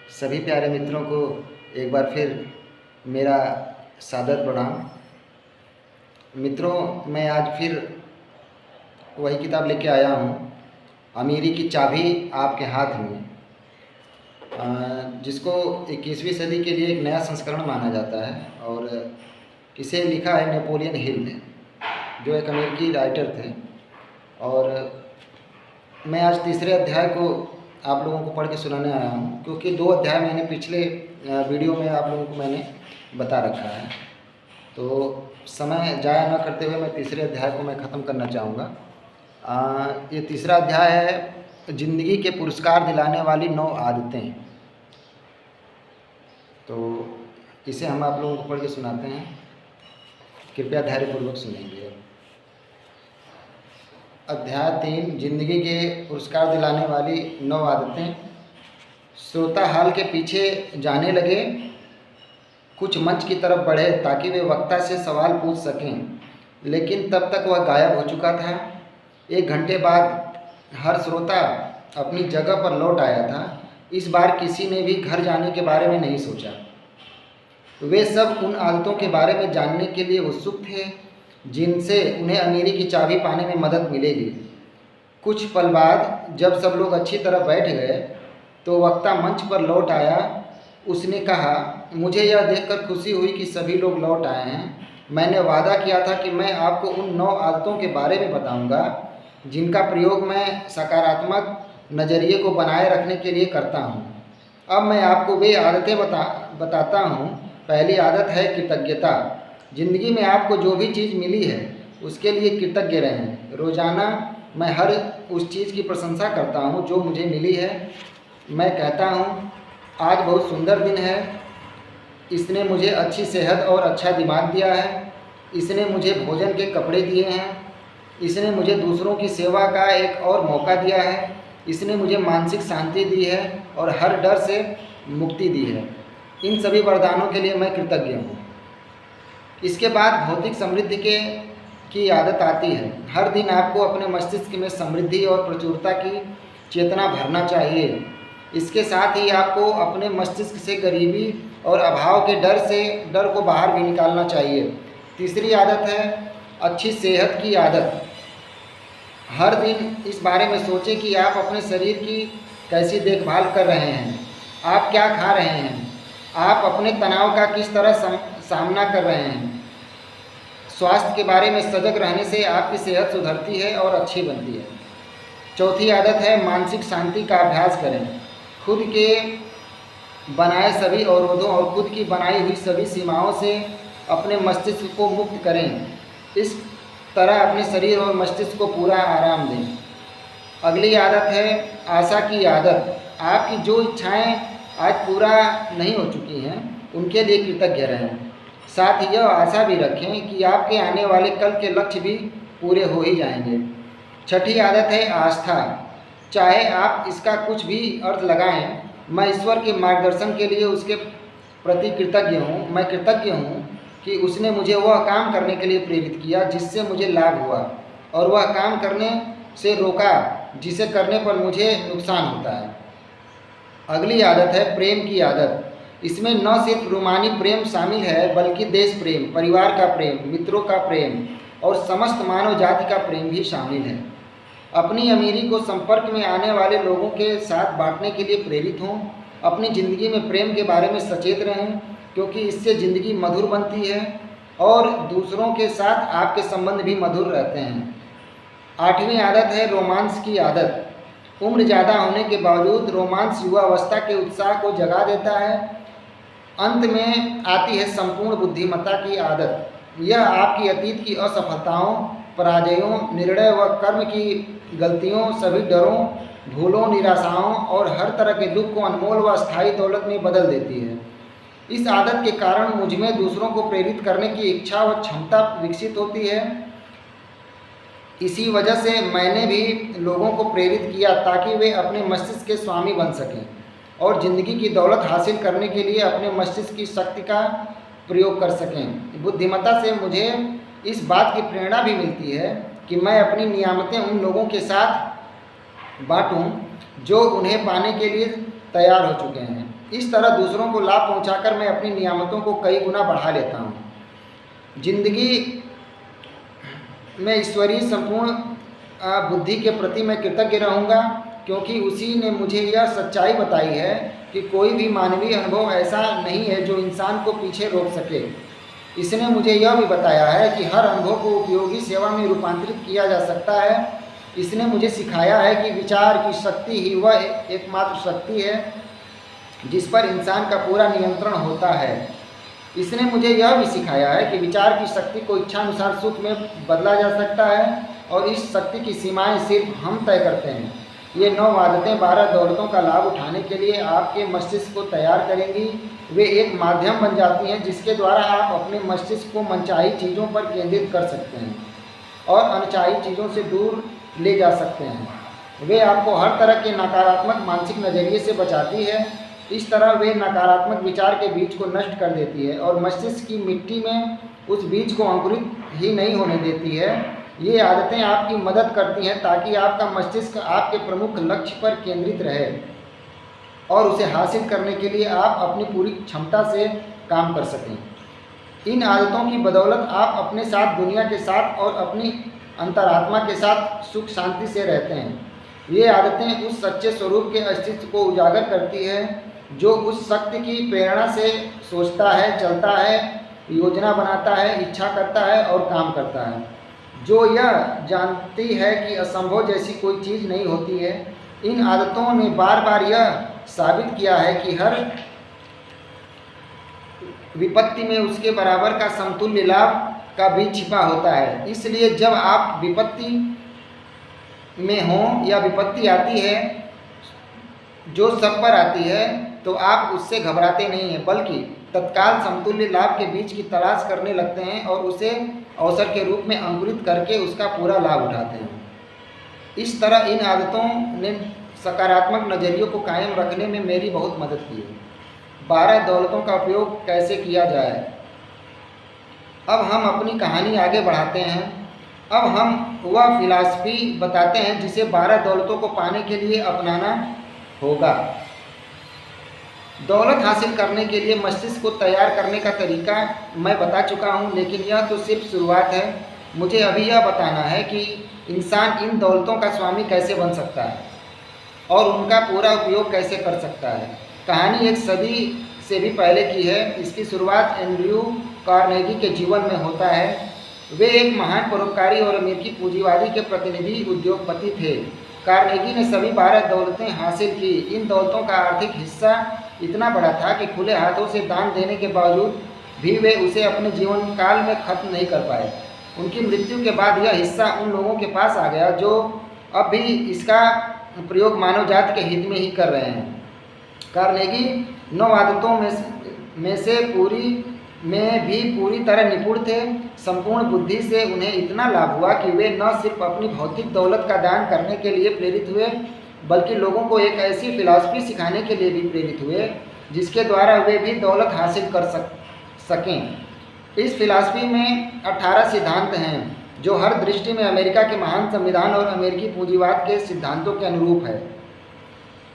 सभी प्यारे मित्रों को एक बार फिर मेरा सादर प्रणाम। मित्रों, मैं आज फिर वही किताब लेके आया हूँ, अमीरी की चाबी आपके हाथ में, जिसको 21वीं सदी के लिए एक नया संस्करण माना जाता है। और इसे लिखा है नेपोलियन हिल ने, जो एक अमेरिकी राइटर थे। और मैं आज तीसरे अध्याय को आप लोगों को पढ़ के सुनाने आया हूँ, क्योंकि 2 अध्याय मैंने पिछले वीडियो में आप लोगों को मैंने बता रखा है। तो समय जाया न करते हुए मैं तीसरे अध्याय को मैं ख़त्म करना चाहूँगा। ये तीसरा अध्याय है ज़िंदगी के पुरस्कार दिलाने वाली 9 आदतें। तो इसे हम आप लोगों को पढ़ के सुनाते हैं, कृपया धैर्यपूर्वक सुनेंगे। अध्याय 3, जिंदगी के पुरस्कार दिलाने वाली 9 आदतें। श्रोता हाल के पीछे जाने लगे, कुछ मंच की तरफ बढ़े ताकि वे वक्ता से सवाल पूछ सकें, लेकिन तब तक वह गायब हो चुका था। 1 घंटे बाद हर श्रोता अपनी जगह पर लौट आया था। इस बार किसी ने भी घर जाने के बारे में नहीं सोचा। वे सब उन आदतों के बारे में जानने के लिए उत्सुक थे जिनसे उन्हें अमीरी की चाबी पाने में मदद मिलेगी। कुछ पल बाद जब सब लोग अच्छी तरह बैठ गए तो वक्ता मंच पर लौट आया। उसने कहा, मुझे यह देखकर खुशी हुई कि सभी लोग लौट आए हैं। मैंने वादा किया था कि मैं आपको उन 9 आदतों के बारे में बताऊंगा जिनका प्रयोग मैं सकारात्मक नज़रिए को बनाए रखने के लिए करता हूं। अब मैं आपको वे आदतें बताता हूं। पहली आदत है कृतज्ञता। ज़िंदगी में आपको जो भी चीज़ मिली है उसके लिए कृतज्ञ रहें। रोज़ाना मैं हर उस चीज़ की प्रशंसा करता हूँ जो मुझे मिली है। मैं कहता हूँ, आज बहुत सुंदर दिन है, इसने मुझे अच्छी सेहत और अच्छा दिमाग दिया है, इसने मुझे भोजन के कपड़े दिए हैं, इसने मुझे दूसरों की सेवा का एक और मौका दिया है, इसने मुझे मानसिक शांति दी है और हर डर से मुक्ति दी है। इन सभी वरदानों के लिए मैं कृतज्ञ हूँ। इसके बाद भौतिक समृद्धि की आदत आती है। हर दिन आपको अपने मस्तिष्क में समृद्धि और प्रचुरता की चेतना भरना चाहिए। इसके साथ ही आपको अपने मस्तिष्क से गरीबी और अभाव के डर को बाहर भी निकालना चाहिए। तीसरी आदत है अच्छी सेहत की आदत। हर दिन इस बारे में सोचें कि आप अपने शरीर की कैसी देखभाल कर रहे हैं, आप क्या खा रहे हैं, आप अपने तनाव का किस तरह सामना कर रहे हैं। स्वास्थ्य के बारे में सजग रहने से आपकी सेहत सुधरती है और अच्छी बनती है। चौथी आदत है मानसिक शांति का अभ्यास करें। खुद के बनाए सभी अवरोधों और खुद की बनाई हुई सभी सीमाओं से अपने मस्तिष्क को मुक्त करें। इस तरह अपने शरीर और मस्तिष्क को पूरा आराम दें। अगली आदत है आशा की आदत। आपकी जो इच्छाएं आज पूरा नहीं हो चुकी हैं उनके लिए कृतज्ञ रहें। साथ ही यह आशा भी रखें कि आपके आने वाले कल के लक्ष्य भी पूरे हो ही जाएंगे। छठी आदत है आस्था। चाहे आप इसका कुछ भी अर्थ लगाएं, मैं ईश्वर के मार्गदर्शन के लिए उसके प्रति कृतज्ञ हूँ। मैं कृतज्ञ हूँ कि उसने मुझे वह काम करने के लिए प्रेरित किया जिससे मुझे लाभ हुआ, और वह काम करने से रोका जिसे करने पर मुझे नुकसान होता है। अगली आदत है प्रेम की आदत। इसमें न सिर्फ रूमानी प्रेम शामिल है बल्कि देश प्रेम, परिवार का प्रेम, मित्रों का प्रेम और समस्त मानव जाति का प्रेम भी शामिल है। अपनी अमीरी को संपर्क में आने वाले लोगों के साथ बांटने के लिए प्रेरित हों। अपनी ज़िंदगी में प्रेम के बारे में सचेत रहें, क्योंकि इससे ज़िंदगी मधुर बनती है और दूसरों के साथ आपके संबंध भी मधुर रहते हैं। 8वीं आदत है रोमांस की आदत। उम्र ज़्यादा होने के बावजूद रोमांस युवावस्था के उत्साह को जगा देता है। अंत में आती है संपूर्ण बुद्धिमत्ता की आदत। यह आपकी अतीत की असफलताओं, पराजयों, निर्णय व कर्म की गलतियों, सभी डरों, भूलों, निराशाओं और हर तरह के दुख को अनमोल व अस्थायी दौलत में बदल देती है। इस आदत के कारण मुझ में दूसरों को प्रेरित करने की इच्छा व क्षमता विकसित होती है। इसी वजह से मैंने भी लोगों को प्रेरित किया ताकि वे अपने मस्तिष्क के स्वामी बन सकें और ज़िंदगी की दौलत हासिल करने के लिए अपने मस्तिष्क की शक्ति का प्रयोग कर सकें। बुद्धिमत्ता से मुझे इस बात की प्रेरणा भी मिलती है कि मैं अपनी नियामतें उन लोगों के साथ बांटूं जो उन्हें पाने के लिए तैयार हो चुके हैं। इस तरह दूसरों को लाभ पहुंचाकर मैं अपनी नियामतों को कई गुना बढ़ा लेता हूँ। जिंदगी में ईश्वरीय संपूर्ण बुद्धि के प्रति मैं कृतज्ञ रहूँगा, क्योंकि उसी ने मुझे यह सच्चाई बताई है कि कोई भी मानवीय अनुभव ऐसा नहीं है जो इंसान को पीछे रोक सके। इसने मुझे यह भी बताया है कि हर अनुभव को उपयोगी सेवा में रूपांतरित किया जा सकता है। इसने मुझे सिखाया है कि विचार की शक्ति ही वह एकमात्र शक्ति है जिस पर इंसान का पूरा नियंत्रण होता है। इसने मुझे यह भी सिखाया है कि विचार की शक्ति को इच्छानुसार सुख में बदला जा सकता है और इस शक्ति की सीमाएं सिर्फ हम तय करते हैं। ये 9 आदतें 12 दौलतों का लाभ उठाने के लिए आपके मस्तिष्क को तैयार करेंगी। वे एक माध्यम बन जाती हैं जिसके द्वारा आप अपने मस्तिष्क को मनचाही चीज़ों पर केंद्रित कर सकते हैं और अनचाही चीज़ों से दूर ले जा सकते हैं। वे आपको हर तरह के नकारात्मक मानसिक नज़रिए से बचाती है। इस तरह वे नकारात्मक विचार के बीज को नष्ट कर देती है और मस्तिष्क की मिट्टी में उस बीज को अंकुरित ही नहीं होने देती है। ये आदतें आपकी मदद करती हैं ताकि आपका मस्तिष्क आपके प्रमुख लक्ष्य पर केंद्रित रहे और उसे हासिल करने के लिए आप अपनी पूरी क्षमता से काम कर सकें। इन आदतों की बदौलत आप अपने साथ, दुनिया के साथ और अपनी अंतरात्मा के साथ सुख शांति से रहते हैं। ये आदतें उस सच्चे स्वरूप के अस्तित्व को उजागर करती है जो उस शक्ति की प्रेरणा से सोचता है, चलता है, योजना बनाता है, इच्छा करता है और काम करता है, जो यह जानती है कि असंभव जैसी कोई चीज़ नहीं होती है। इन आदतों ने बार बार यह साबित किया है कि हर विपत्ति में उसके बराबर का समतुल्य लाभ का बीज छिपा होता है। इसलिए जब आप विपत्ति में हों या विपत्ति आती है जो सब पर आती है, तो आप उससे घबराते नहीं हैं, बल्कि तत्काल समतुल्य लाभ के बीज की तलाश करने लगते हैं और उसे अवसर के रूप में अंकुरित करके उसका पूरा लाभ उठाते हैं। इस तरह इन आदतों ने सकारात्मक नज़रियों को कायम रखने में मेरी बहुत मदद की है। 12 दौलतों का उपयोग कैसे किया जाए। अब हम अपनी कहानी आगे बढ़ाते हैं। अब हम वह फिलॉसफी बताते हैं जिसे 12 दौलतों को पाने के लिए अपनाना होगा। दौलत हासिल करने के लिए मस्तिष्क को तैयार करने का तरीका मैं बता चुका हूँ, लेकिन यह तो सिर्फ शुरुआत है। मुझे अभी यह बताना है कि इंसान इन दौलतों का स्वामी कैसे बन सकता है और उनका पूरा उपयोग कैसे कर सकता है। कहानी एक सदी से भी पहले की है। इसकी शुरुआत एंड्रयू कार्नेगी के जीवन में होता है। वे एक महान परोपकारी और अमेरिकी पूंजीवादी के प्रतिनिधि उद्योगपति थे। कार्नेगी ने सभी 12 दौलतें हासिल की। इन दौलतों का आर्थिक हिस्सा इतना बड़ा था कि खुले हाथों से दान देने के बावजूद भी वे उसे अपने जीवन काल में खत्म नहीं कर पाए। उनकी मृत्यु के बाद यह हिस्सा उन लोगों के पास आ गया जो अब भी इसका प्रयोग मानव जाति के हित में ही कर रहे हैं। कार्नेगी 9 आदतों में से पूरी तरह निपुण थे। संपूर्ण बुद्धि से उन्हें इतना लाभ हुआ कि वे न सिर्फ अपनी भौतिक दौलत का दान करने के लिए प्रेरित हुए, बल्कि लोगों को एक ऐसी फिलॉसफी सिखाने के लिए भी प्रेरित हुए जिसके द्वारा वे भी दौलत हासिल कर सकें। इस फिलॉसफी में 18 सिद्धांत हैं जो हर दृष्टि में अमेरिका के महान संविधान और अमेरिकी पूंजीवाद के सिद्धांतों के अनुरूप है।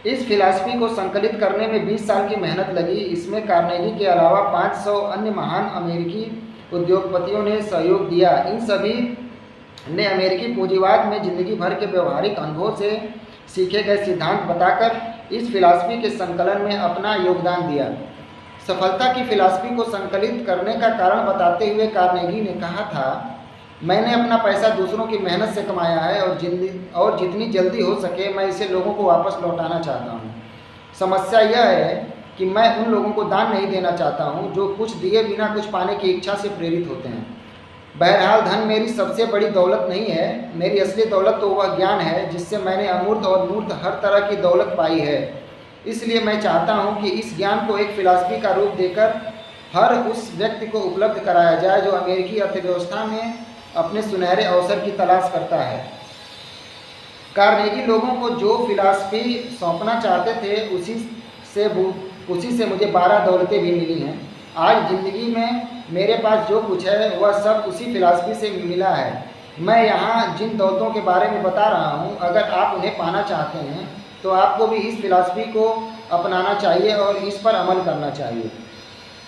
इस फिलॉसफी को संकलित करने में 20 साल की मेहनत लगी। इसमें कार्नेगी के अलावा 500 अन्य महान अमेरिकी उद्योगपतियों ने सहयोग दिया। इन सभी ने अमेरिकी पूंजीवाद में जिंदगी भर के व्यवहारिक अनुभव से सीखे गए सिद्धांत बताकर इस फिलॉसफी के संकलन में अपना योगदान दिया। सफलता की फिलॉसफी को संकलित करने का कारण बताते हुए कार्नेगी ने कहा था, मैंने अपना पैसा दूसरों की मेहनत से कमाया है और जितनी जल्दी हो सके मैं इसे लोगों को वापस लौटाना चाहता हूँ। समस्या यह है कि मैं उन लोगों को दान नहीं देना चाहता हूँ जो कुछ दिए बिना कुछ पाने की इच्छा से प्रेरित होते हैं। बहरहाल धन मेरी सबसे बड़ी दौलत नहीं है। मेरी असली दौलत तो वह ज्ञान है जिससे मैंने अमूर्त और मूर्त हर तरह की दौलत पाई है। इसलिए मैं चाहता हूँ कि इस ज्ञान को एक फिलॉसफी का रूप देकर हर उस व्यक्ति को उपलब्ध कराया जाए जो अमेरिकी अर्थव्यवस्था में अपने सुनहरे अवसर की तलाश करता है। कार्नेगी लोगों को जो फिलॉसफी सौंपना चाहते थे उसी से मुझे 12 दौलतें भी मिली हैं। आज ज़िंदगी में मेरे पास जो कुछ है वह सब उसी फिलॉसफी से मिला है। मैं यहाँ जिन दौलतों के बारे में बता रहा हूँ, अगर आप उन्हें पाना चाहते हैं तो आपको भी इस फिलॉसफी को अपनाना चाहिए और इस पर अमल करना चाहिए।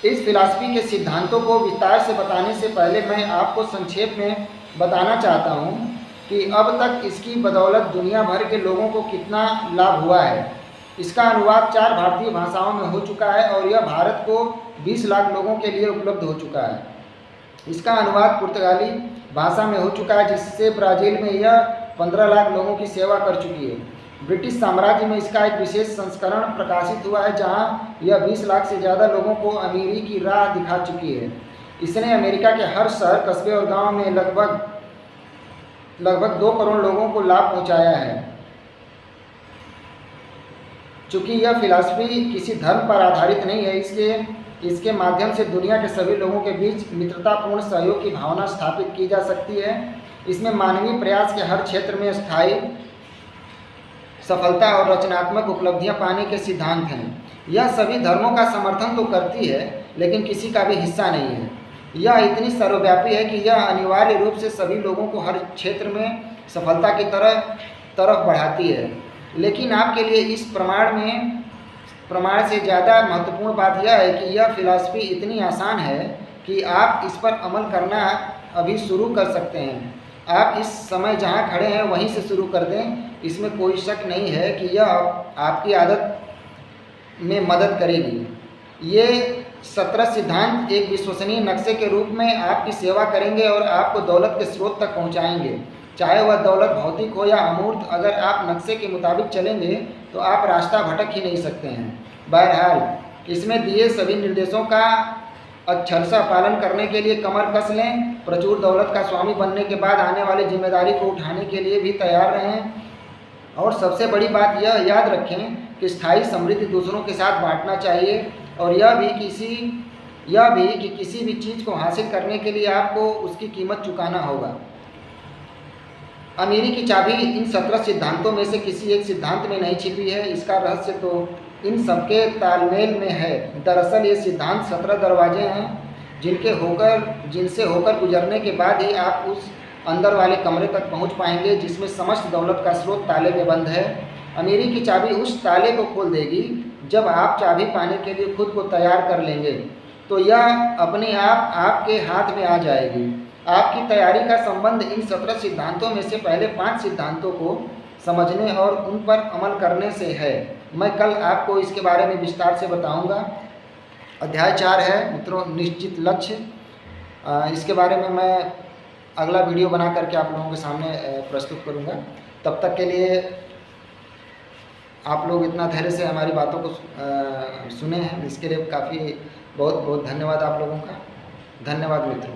इस फिलॉसफी के सिद्धांतों को विस्तार से बताने से पहले मैं आपको संक्षेप में बताना चाहता हूँ कि अब तक इसकी बदौलत दुनिया भर के लोगों को कितना लाभ हुआ है। इसका अनुवाद 4 भारतीय भाषाओं में हो चुका है और यह भारत को 20 लाख लोगों के लिए उपलब्ध हो चुका है। इसका अनुवाद पुर्तगाली भाषा में हो चुका है, जिससे ब्राज़ील में यह 15 लाख लोगों की सेवा कर चुकी है। ब्रिटिश साम्राज्य में इसका एक विशेष संस्करण प्रकाशित हुआ है, जहां यह 20 लाख से ज़्यादा लोगों को अमीरी की राह दिखा चुकी है। इसने अमेरिका के हर शहर, कस्बे और गांव में लगभग 2 करोड़ लोगों को लाभ पहुंचाया है। चूँकि यह फिलॉसफी किसी धर्म पर आधारित नहीं है, इसलिए इसके माध्यम से दुनिया के सभी लोगों के बीच मित्रतापूर्ण सहयोग की भावना स्थापित की जा सकती है। इसमें मानवीय प्रयास के हर क्षेत्र में स्थायी सफलता और रचनात्मक उपलब्धियां पाने के सिद्धांत हैं। यह सभी धर्मों का समर्थन तो करती है, लेकिन किसी का भी हिस्सा नहीं है। यह इतनी सर्वव्यापी है कि यह अनिवार्य रूप से सभी लोगों को हर क्षेत्र में सफलता की तरफ बढ़ाती है। लेकिन आपके लिए इस प्रमाण से ज़्यादा महत्वपूर्ण बात यह है कि यह फिलॉसफी इतनी आसान है कि आप इस पर अमल करना अभी शुरू कर सकते हैं। आप इस समय जहां खड़े हैं वहीं से शुरू कर दें। इसमें कोई शक नहीं है कि यह आपकी आदत में मदद करेगी। ये 17 सिद्धांत एक विश्वसनीय नक्शे के रूप में आपकी सेवा करेंगे और आपको दौलत के स्रोत तक पहुंचाएंगे, चाहे वह दौलत भौतिक हो या अमूर्त। अगर आप नक्शे के मुताबिक चलेंगे तो आप रास्ता भटक ही नहीं सकते हैं। बहरहाल, इसमें दिए सभी निर्देशों का अक्षरशः पालन करने के लिए कमर कस लें। प्रचुर दौलत का स्वामी बनने के बाद आने वाली जिम्मेदारी को उठाने के लिए भी तैयार रहें। और सबसे बड़ी बात यह याद रखें कि स्थायी समृद्धि दूसरों के साथ बांटना चाहिए, और यह भी कि किसी भी चीज़ को हासिल करने के लिए आपको उसकी कीमत चुकाना होगा। अमीरी की चाबी इन 17 सिद्धांतों में से किसी एक सिद्धांत में नहीं छिपी है। इसका रहस्य तो इन सबके तालमेल में है। दरअसल ये सिद्धांत 17 दरवाजे हैं जिनसे होकर गुजरने के बाद ही आप उस अंदर वाले कमरे तक पहुंच पाएंगे जिसमें समस्त दौलत का स्रोत ताले में बंद है। अमीरी की चाबी उस ताले को खोल देगी जब आप चाबी पाने के लिए खुद को तैयार कर लेंगे, तो यह अपने आप आपके हाथ में आ जाएगी। आपकी तैयारी का संबंध इन 17 सिद्धांतों में से पहले 5 सिद्धांतों को समझने और उन पर अमल करने से है। मैं कल आपको इसके बारे में विस्तार से बताऊंगा। अध्याय 4 है मित्रों, निश्चित लक्ष्य। इसके बारे में मैं अगला वीडियो बना करके आप लोगों के सामने प्रस्तुत करूंगा। तब तक के लिए आप लोग इतना धैर्य से हमारी बातों को सुने हैं, इसके लिए बहुत बहुत धन्यवाद आप लोगों का। धन्यवाद मित्रों।